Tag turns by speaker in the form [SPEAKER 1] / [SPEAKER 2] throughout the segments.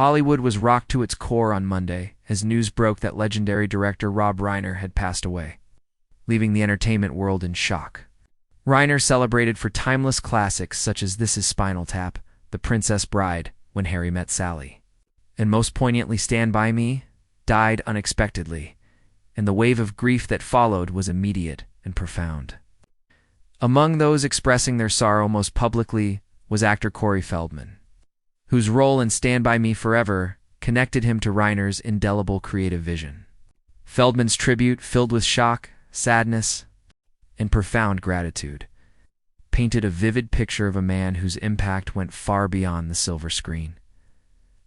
[SPEAKER 1] Hollywood was rocked to its core on Monday as news broke that legendary director Rob Reiner had passed away, leaving the entertainment world in shock. Reiner celebrated for timeless classics such as This Is Spinal Tap, The Princess Bride, When Harry Met Sally, and most poignantly Stand By Me, died unexpectedly, and the wave of grief that followed was immediate and profound. Among those expressing their sorrow most publicly was actor Corey Feldman, whose role in Stand By Me Forever connected him to Reiner's indelible creative vision. Feldman's tribute, filled with shock, sadness, and profound gratitude, painted a vivid picture of a man whose impact went far beyond the silver screen.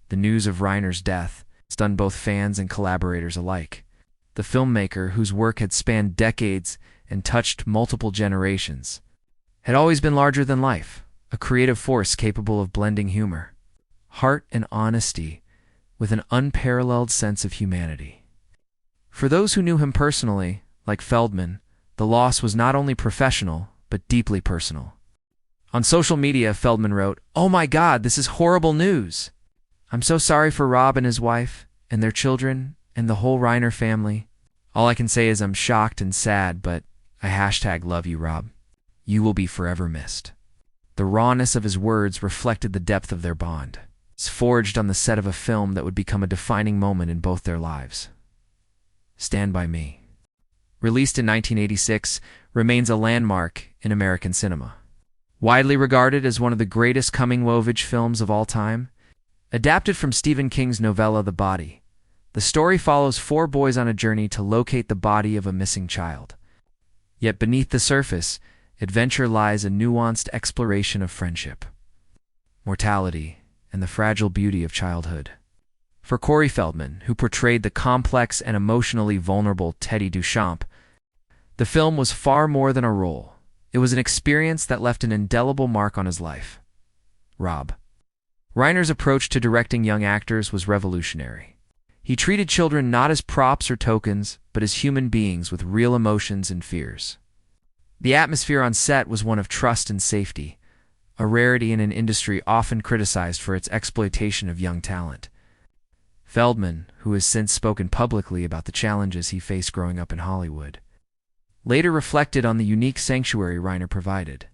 [SPEAKER 1] The news of Reiner's death stunned both fans and collaborators alike. The filmmaker, whose work had spanned decades and touched multiple generations, had always been larger than life, a creative force capable of blending humor, heart, and honesty with an unparalleled sense of humanity. For those who knew him personally, like Feldman, the loss was not only professional, but deeply personal. On social media, Feldman wrote, "Oh my God, this is horrible news. I'm so sorry for Rob and his wife, and their children, and the whole Reiner family. All I can say is I'm shocked and sad, but I #love you, Rob. You will be forever missed." The rawness of his words reflected the depth of their bond, forged on the set of a film that would become a defining moment in both their lives. Stand By Me, released in 1986, remains a landmark in American cinema. Widely regarded as one of the greatest coming-of-age films of all time, adapted from Stephen King's novella The Body, the story follows four boys on a journey to locate the body of a missing child. Yet beneath the surface, adventure lies a nuanced exploration of friendship, mortality, and the fragile beauty of childhood. For Corey Feldman, who portrayed the complex and emotionally vulnerable Teddy Duchamp, the film was far more than a role. It was an experience that left an indelible mark on his life. Rob Reiner's approach to directing young actors was revolutionary. He treated children not as props or tokens, but as human beings with real emotions and fears. The atmosphere on set was one of trust and safety, a rarity in an industry often criticized for its exploitation of young talent. Feldman, who has since spoken publicly about the challenges he faced growing up in Hollywood, later reflected on the unique sanctuary Reiner provided.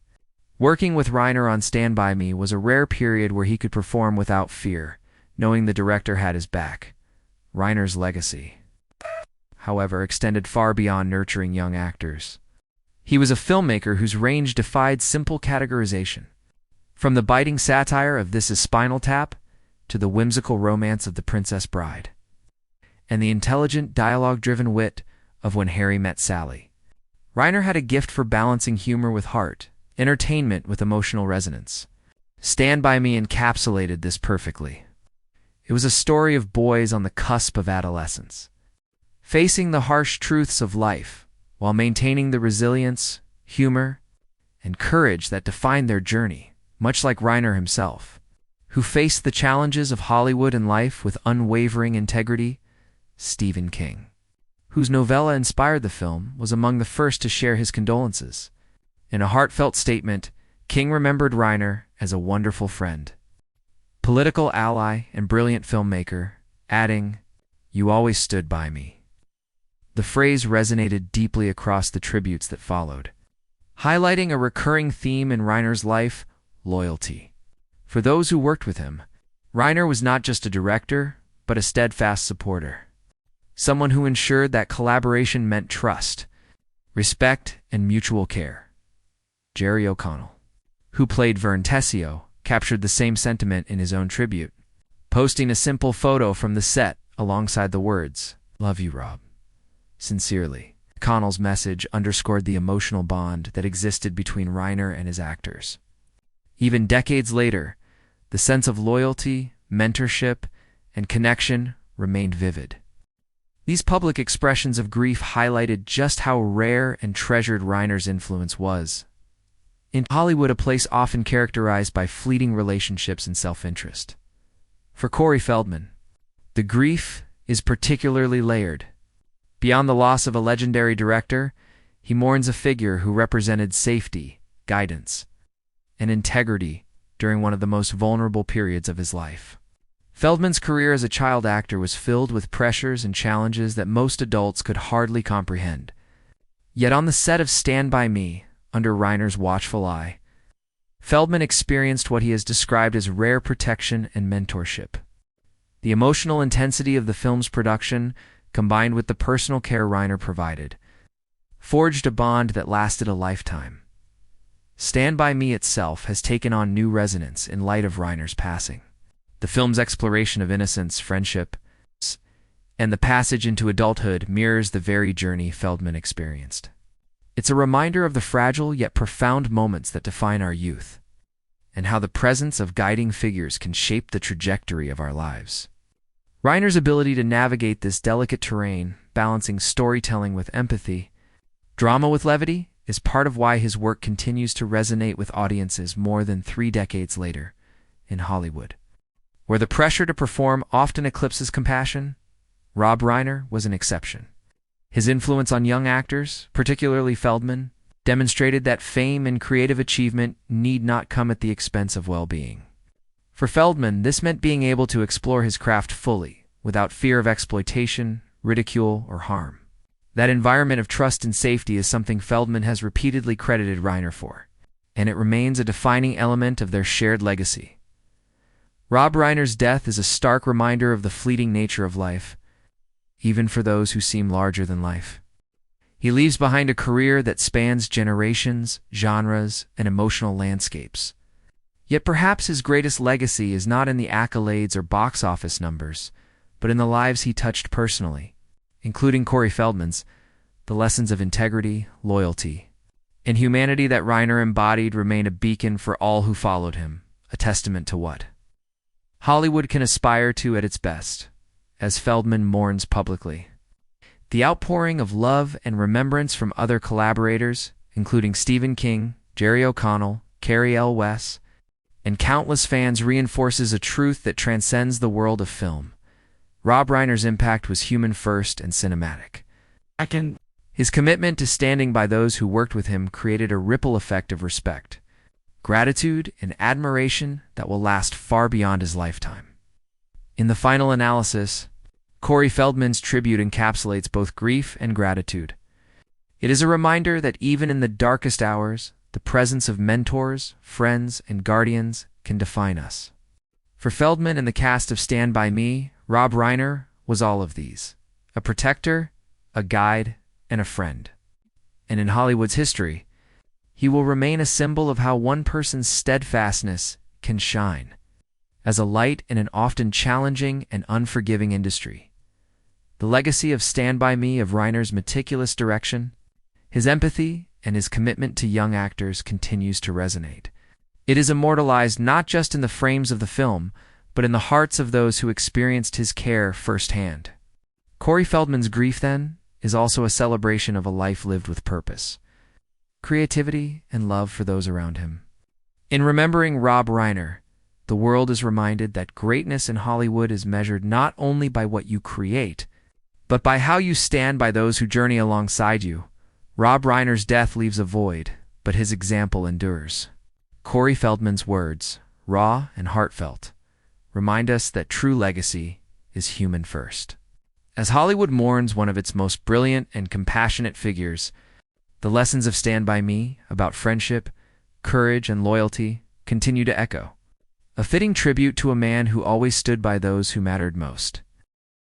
[SPEAKER 1] Working with Reiner on Stand By Me was a rare period where he could perform without fear, knowing the director had his back. Reiner's legacy, however, extended far beyond nurturing young actors. He was a filmmaker whose range defied simple categorization. From the biting satire of This Is Spinal Tap to the whimsical romance of The Princess Bride, and the intelligent, dialogue-driven wit of When Harry Met Sally, Reiner had a gift for balancing humor with heart, entertainment with emotional resonance. Stand By Me encapsulated this perfectly. It was a story of boys on the cusp of adolescence, facing the harsh truths of life while maintaining the resilience, humor, and courage that defined their journey, much like Reiner himself, who faced the challenges of Hollywood and life with unwavering integrity. Stephen King, whose novella inspired the film, was among the first to share his condolences. In a heartfelt statement, King remembered Reiner as a wonderful friend, political ally, and brilliant filmmaker, adding, "You always stood by me." The phrase resonated deeply across the tributes that followed, highlighting a recurring theme in Reiner's life: loyalty. For those who worked with him, Reiner was not just a director, but a steadfast supporter, someone who ensured that collaboration meant trust, respect, and mutual care. Jerry O'Connell, who played Vern Tessio, captured the same sentiment in his own tribute, posting a simple photo from the set alongside the words, "Love you, Rob. Sincerely." O'Connell's message underscored the emotional bond that existed between Reiner and his actors. Even decades later, the sense of loyalty, mentorship, and connection remained vivid. These public expressions of grief highlighted just how rare and treasured Reiner's influence was. In Hollywood, a place often characterized by fleeting relationships and self-interest. For Corey Feldman, the grief is particularly layered. Beyond the loss of a legendary director, he mourns a figure who represented safety, guidance, and integrity during one of the most vulnerable periods of his life. Feldman's career as a child actor was filled with pressures and challenges that most adults could hardly comprehend. Yet on the set of Stand By Me, under Reiner's watchful eye, Feldman experienced what he has described as rare protection and mentorship. The emotional intensity of the film's production, combined with the personal care Reiner provided, forged a bond that lasted a lifetime. Stand By Me itself has taken on new resonance in light of Reiner's passing. The film's exploration of innocence, friendship, and the passage into adulthood mirrors the very journey Feldman experienced. It's a reminder of the fragile yet profound moments that define our youth, and how the presence of guiding figures can shape the trajectory of our lives. Reiner's ability to navigate this delicate terrain, balancing storytelling with empathy, drama with levity, is part of why his work continues to resonate with audiences more than 3 decades later in Hollywood. Where the pressure to perform often eclipses compassion, Rob Reiner was an exception. His influence on young actors, particularly Feldman, demonstrated that fame and creative achievement need not come at the expense of well-being. For Feldman, this meant being able to explore his craft fully, without fear of exploitation, ridicule, or harm. That environment of trust and safety is something Feldman has repeatedly credited Reiner for, and it remains a defining element of their shared legacy. Rob Reiner's death is a stark reminder of the fleeting nature of life, even for those who seem larger than life. He leaves behind a career that spans generations, genres, and emotional landscapes. Yet perhaps his greatest legacy is not in the accolades or box office numbers, but in the lives he touched personally, including Corey Feldman's. The lessons of integrity, loyalty, and humanity that Reiner embodied remain a beacon for all who followed him, a testament to what Hollywood can aspire to at its best, as Feldman mourns publicly. The outpouring of love and remembrance from other collaborators, including Stephen King, Jerry O'Connell, Carrie L. Wes, and countless fans, reinforces a truth that transcends the world of film. Rob Reiner's impact was human first and cinematic. His commitment to standing by those who worked with him created a ripple effect of respect, gratitude, and admiration that will last far beyond his lifetime. In the final analysis, Corey Feldman's tribute encapsulates both grief and gratitude. It is a reminder that even in the darkest hours, the presence of mentors, friends, and guardians can define us. For Feldman and the cast of Stand By Me, Rob Reiner was all of these: a protector, a guide, and a friend. And in Hollywood's history, he will remain a symbol of how one person's steadfastness can shine as a light in an often challenging and unforgiving industry. The legacy of Stand By Me, of Reiner's meticulous direction, his empathy, and his commitment to young actors continues to resonate. It is immortalized not just in the frames of the film, but in the hearts of those who experienced his care firsthand. Corey Feldman's grief, then, is also a celebration of a life lived with purpose, creativity, and love for those around him. In remembering Rob Reiner, the world is reminded that greatness in Hollywood is measured not only by what you create, but by how you stand by those who journey alongside you. Rob Reiner's death leaves a void, but his example endures. Corey Feldman's words, raw and heartfelt, remind us that true legacy is human first. As Hollywood mourns one of its most brilliant and compassionate figures, the lessons of Stand By Me about friendship, courage, and loyalty continue to echo, a fitting tribute to a man who always stood by those who mattered most.